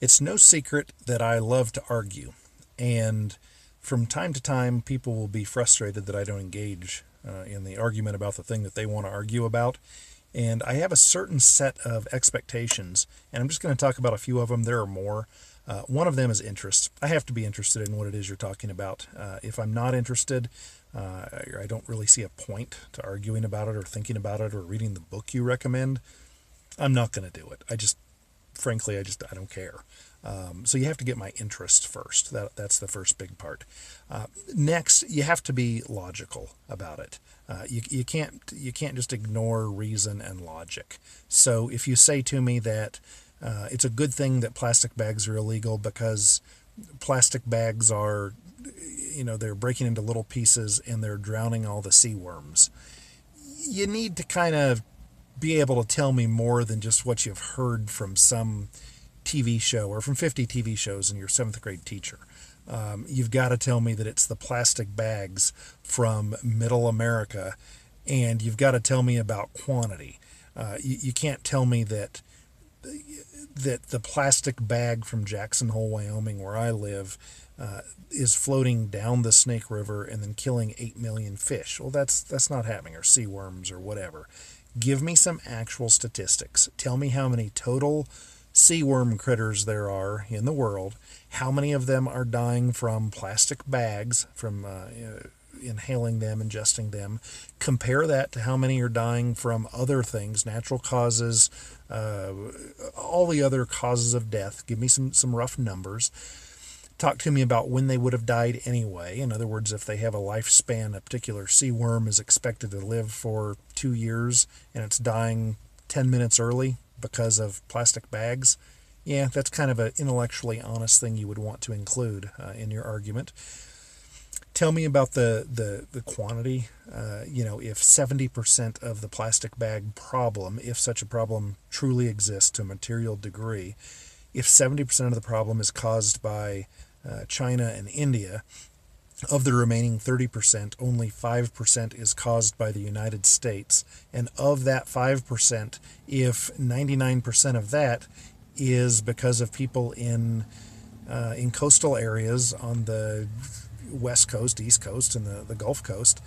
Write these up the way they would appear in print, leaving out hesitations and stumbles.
It's no secret that I love to argue, and from time to time, people will be frustrated that I don't engage in the argument about the thing that they want to argue about. And I have a certain set of expectations, and I'm just going to talk about a few of them. There are more. One of them is interest. I have to be interested in what it is you're talking about. If I'm not interested, I don't really see a point to arguing about it or thinking about it or reading the book you recommend. I'm not going to do it. Frankly, I don't care. So you have to get my interest first. That's the first big part. Next, you have to be logical about it. You can't just ignore reason and logic. So if you say to me that it's a good thing that plastic bags are illegal because plastic bags are, they're breaking into little pieces and they're drowning all the sea worms, you need to kind of be able to tell me more than just what you've heard from some TV show or from 50 TV shows and your seventh grade teacher. You've got to tell me that it's the plastic bags from middle America, and you've got to tell me about quantity. You can't tell me that the plastic bag from Jackson Hole, Wyoming, where I live, is floating down the Snake River and then killing 8 million fish. Well, that's not happening, or sea worms or whatever. Give me some actual statistics. Tell me how many total sea worm critters there are in the world, how many of them are dying from plastic bags, from inhaling them, ingesting them. Compare that to how many are dying from other things, natural causes, all the other causes of death. Give me some rough numbers. Talk to me about when they would have died anyway. In other words, if they have a lifespan, a particular sea worm is expected to live for 2 years and it's dying 10 minutes early because of plastic bags. Yeah, that's kind of an intellectually honest thing you would want to include in your argument. Tell me about the quantity. If 70% of the plastic bag problem, if such a problem truly exists to a material degree, if 70% of the problem is caused by China and India, of the remaining 30%, only 5% is caused by the United States. And of that 5%, if 99% of that is because of people in coastal areas on the West Coast, East Coast, and the Gulf Coast,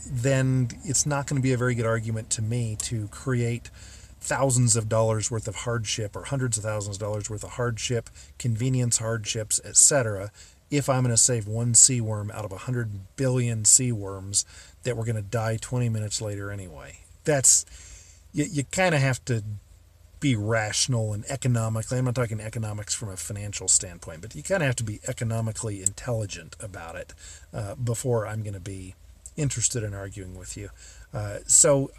then it's not going to be a very good argument to me to create thousands of dollars worth of hardship or hundreds of thousands of dollars worth of hardship, convenience hardships, etc., if I'm going to save one sea worm out of 100 billion sea worms that were going to die 20 minutes later anyway. You kind of have to be rational and economically, I'm not talking economics from a financial standpoint, but you kind of have to be economically intelligent about it before I'm going to be interested in arguing with you. So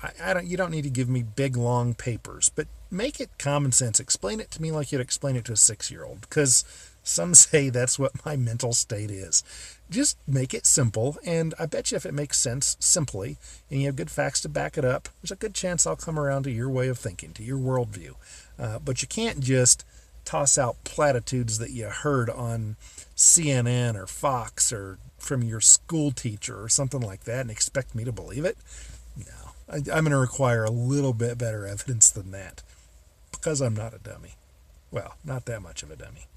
you don't need to give me big, long papers, but make it common sense. Explain it to me like you'd explain it to a 6-year-old, because some say that's what my mental state is. Just make it simple, and I bet you if it makes sense simply, and you have good facts to back it up, there's a good chance I'll come around to your way of thinking, to your worldview. But you can't just toss out platitudes that you heard on CNN or Fox or from your school teacher or something like that and expect me to believe it. No, I'm going to require a little bit better evidence than that, because I'm not a dummy. Well, not that much of a dummy.